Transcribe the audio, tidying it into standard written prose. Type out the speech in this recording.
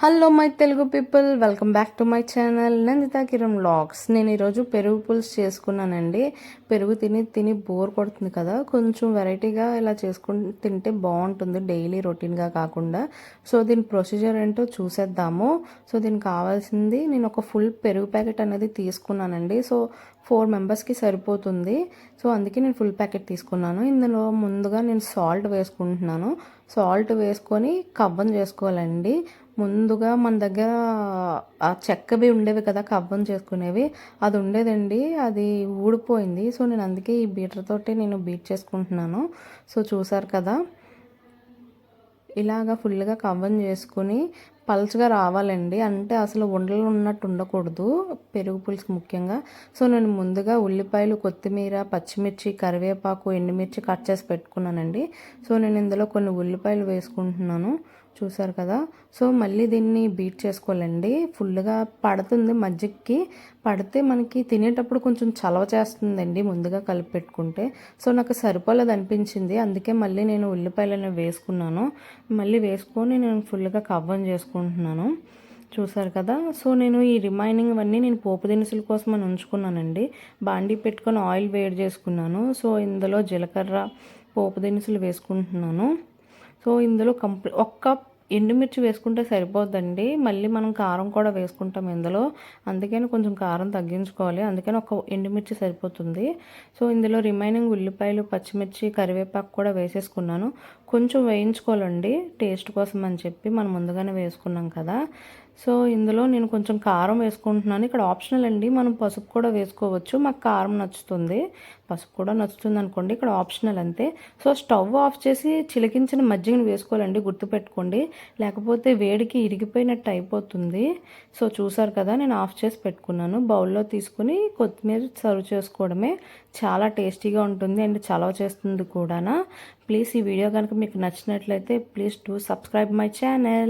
Hello my Telugu people, welcome back to my channel Nandita Kiran vlogs. నేను ఈరోజు పెరుగు పులుసు చేసుకున్నానండి. పెరుగు తిని తిని బోర్ కొడుతుంది కదా, కొంచెం వెరైటీగా ఇలా చేసుకుని తింటే బాగుంటుంది, డైలీ రొటీన్గా కాకుండా. సో దీని ప్రొసీజర్ ఏంటో చూసేద్దాము. సో దీనికి కావాల్సింది, నేను ఒక ఫుల్ పెరుగు ప్యాకెట్ అనేది తీసుకున్నానండి. సో 4 మెంబర్స్కి సరిపోతుంది. సో అందుకే నేను ఫుల్ ప్యాకెట్ తీసుకున్నాను. ఇందులో ముందుగా నేను సాల్ట్ వేసుకుంటున్నాను. సాల్ట్ వేసుకొని కవ్వం చేసుకోవాలండి. ముందుగా మన దగ్గర ఆ చెక్కవి ఉండేవి కదా, కవ్వం చేసుకునేవి, అది ఉండేదండి, అది ఊడిపోయింది. సో నేను అందుకే ఈ బీటర్ తోటి నేను బీట్ చేసుకుంటున్నాను. సో చూసారు కదా, ఇలాగా ఫుల్గా కవ్వం చేసుకుని పల్చగా రావాలండి. అంటే అసలు ఉండలు ఉన్నట్టు ఉండకూడదు పెరుగు పులుసు ముఖ్యంగా. సో నేను ముందుగా ఉల్లిపాయలు, కొత్తిమీర, పచ్చిమిర్చి, కరివేపాకు, ఎండుమిర్చి కట్ చేసి పెట్టుకున్నానండి. సో నేను ఇందులో కొన్ని ఉల్లిపాయలు వేసుకుంటున్నాను, చూసారు కదా. సో మళ్ళీ దీన్ని బీట్ చేసుకోవాలండి. ఫుల్గా పడుతుంది, మజ్జిగకి పడితే మనకి తినేటప్పుడు కొంచెం చలవ చేస్తుందండి ముందుగా కలిపి పెట్టుకుంటే. సో నాకు సరిపోలేదు అనిపించింది, అందుకే మళ్ళీ నేను ఉల్లిపాయలను వేసుకున్నాను. మళ్ళీ వేసుకొని నేను ఫుల్గా కవ్వం చేసుకుంటున్నాను, చూసారు కదా. సో నేను ఈ రిమైనింగ్ అన్నీ నేను పోపు దినుసుల కోసం అని ఉంచుకున్నానండి. బాండీ పెట్టుకొని ఆయిల్ వేడి చేసుకున్నాను. సో ఇందులో జీలకర్ర, పోపు దినుసులు వేసుకుంటున్నాను. సో ఇందులో ఒక్క ఎండుమిర్చి వేసుకుంటే సరిపోద్దండి. మళ్ళీ మనం కారం కూడా వేసుకుంటాం ఇందులో, అందుకని కొంచెం కారం తగ్గించుకోవాలి, అందుకని ఒక ఎండుమిర్చి సరిపోతుంది. సో ఇందులో రిమైనింగ్ ఉల్లిపాయలు, పచ్చిమిర్చి, కరివేపాకు కూడా వేసేసుకున్నాను. కొంచెం వేయించుకోవాలండి టేస్ట్ కోసం అని చెప్పి, మనం ముందుగానే వేసుకున్నాం కదా. సో ఇందులో నేను కొంచెం కారం వేసుకుంటున్నాను. ఇక్కడ ఆప్షనల్ అండి, మనం పసుపు కూడా వేసుకోవచ్చు. మాకు కారం నచ్చుతుంది, పసుపు కూడా నచ్చుతుంది అనుకోండి, ఇక్కడ ఆప్షనల్ అంతే. సో స్టవ్ ఆఫ్ చేసి చిలికించిన మజ్జిగను వేసుకోవాలండి, గుర్తుపెట్టుకోండి, లేకపోతే వేడికి ఇరిగిపోయినట్టు అయిపోతుంది. సో చూసారు కదా, నేను ఆఫ్ చేసి పెట్టుకున్నాను. బౌల్లో తీసుకుని కొత్తిమీర సర్వ్ చేసుకోవడమే. చాలా టేస్టీగా ఉంటుంది అండ్ చలవ చేస్తుంది కూడా. ప్లీజ్ ఈ వీడియో కనుక మీకు నచ్చినట్లయితే please do subscribe my channel.